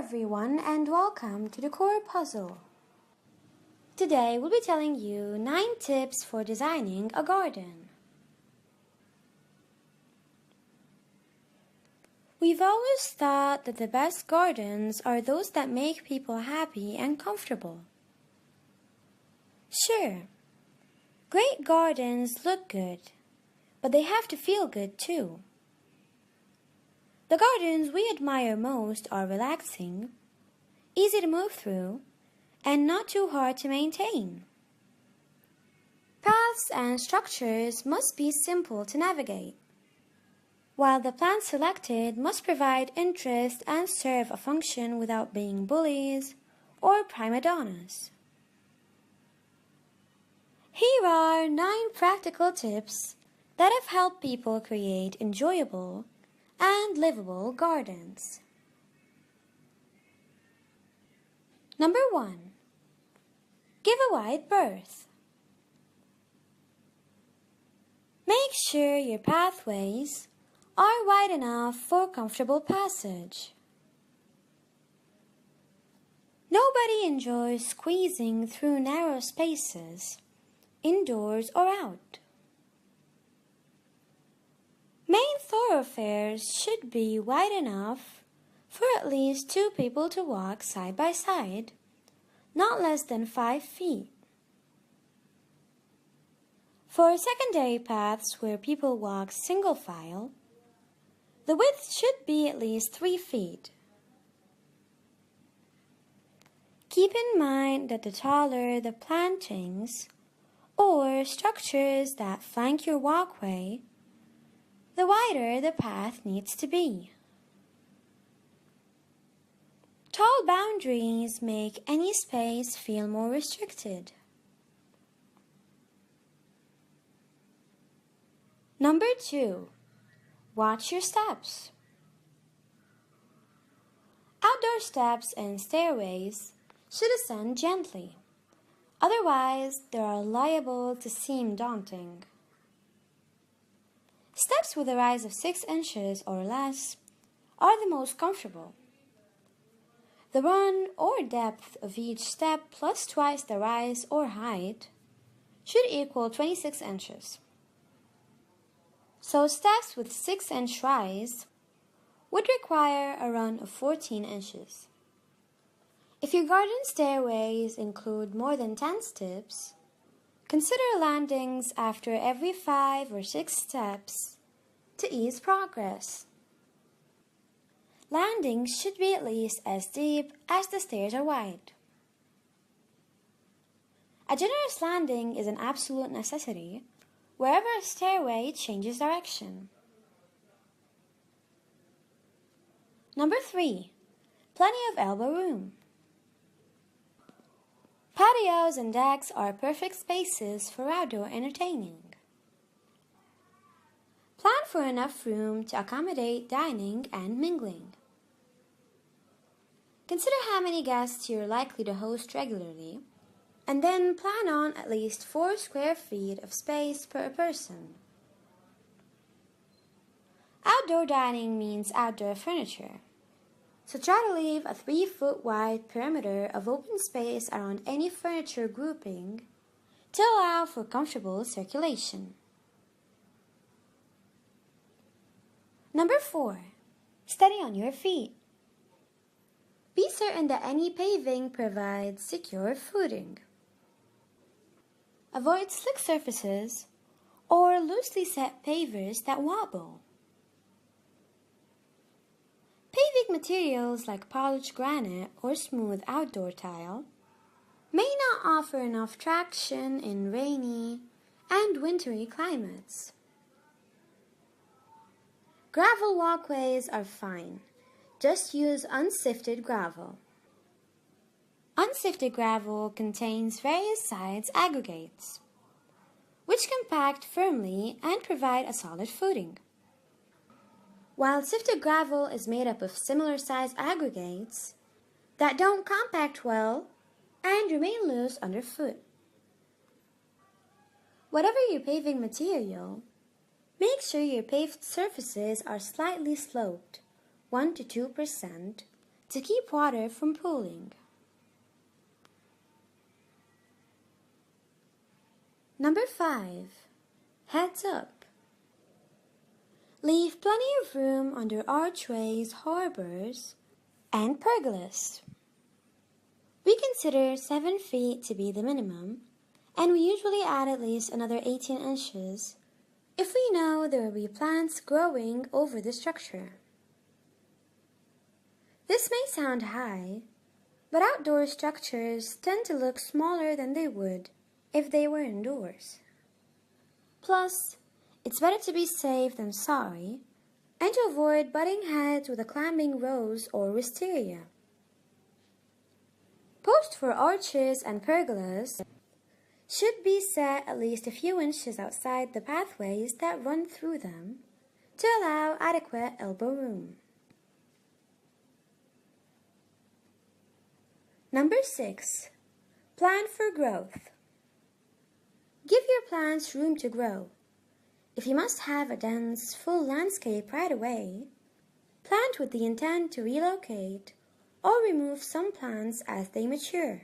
everyone and welcome to the Core Puzzle. Today we'll be telling you 9 tips for designing a garden. We've always thought that the best gardens are those that make people happy and comfortable. Sure, great gardens look good, but they have to feel good too. The gardens we admire most are relaxing, easy to move through, and not too hard to maintain. Paths and structures must be simple to navigate, while the plants selected must provide interest and serve a function without being bullies or prima donnas. Here are 9 practical tips that have helped people create enjoyable and livable gardens. Number 1. Give a wide berth. Make sure your pathways are wide enough for comfortable passage. Nobody enjoys squeezing through narrow spaces, indoors or out. Main thoroughfares should be wide enough for at least 2 people to walk side by side, not less than 5 feet. For secondary paths where people walk single file, the width should be at least 3 feet. Keep in mind that the taller the plantings or structures that flank your walkway, the wider the path needs to be. Tall boundaries make any space feel more restricted. Number 2. Watch your steps. Outdoor steps and stairways should ascend gently. Otherwise, they are liable to seem daunting. Steps with a rise of 6 inches or less are the most comfortable. The run or depth of each step plus twice the rise or height should equal 26 inches. So steps with 6-inch rise would require a run of 14 inches. If your garden stairways include more than 10 steps, consider landings after every 5 or 6 steps to ease progress. Landings should be at least as deep as the stairs are wide. A generous landing is an absolute necessity wherever a stairway changes direction. Number 3. Plenty of elbow room. Patios and decks are perfect spaces for outdoor entertaining. Plan for enough room to accommodate dining and mingling. Consider how many guests you're likely to host regularly, and then plan on at least 4 square feet of space per person. Outdoor dining means outdoor furniture, so try to leave a 3-foot wide perimeter of open space around any furniture grouping to allow for comfortable circulation. Number 4. Steady on your feet. Be certain that any paving provides secure footing. Avoid slick surfaces or loosely set pavers that wobble. Paving materials like polished granite or smooth outdoor tile may not offer enough traction in rainy and wintry climates. Gravel walkways are fine. Just use unsifted gravel. Unsifted gravel contains various size aggregates, which compact firmly and provide a solid footing. While sifted gravel is made up of similar size aggregates that don't compact well and remain loose underfoot. Whatever your paving material, make sure your paved surfaces are slightly sloped, 1 to 2%, to keep water from pooling. Number 5. Heads up. Leave plenty of room under archways, harbors, and pergolas. We consider 7 feet to be the minimum, and we usually add at least another 18 inches if we know there will be plants growing over the structure. This may sound high, but outdoor structures tend to look smaller than they would if they were indoors. Plus, it's better to be safe than sorry, and to avoid butting heads with a climbing rose or wisteria. Posts for arches and pergolas should be set at least a few inches outside the pathways that run through them to allow adequate elbow room. Number 6. Plan for growth. Give your plants room to grow. If you must have a dense, full landscape right away, plant with the intent to relocate or remove some plants as they mature.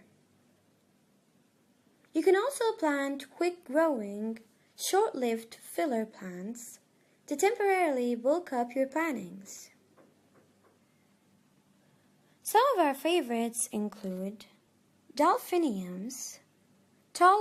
You can also plant quick-growing, short-lived filler plants to temporarily bulk up your plantings. Some of our favorites include delphiniums,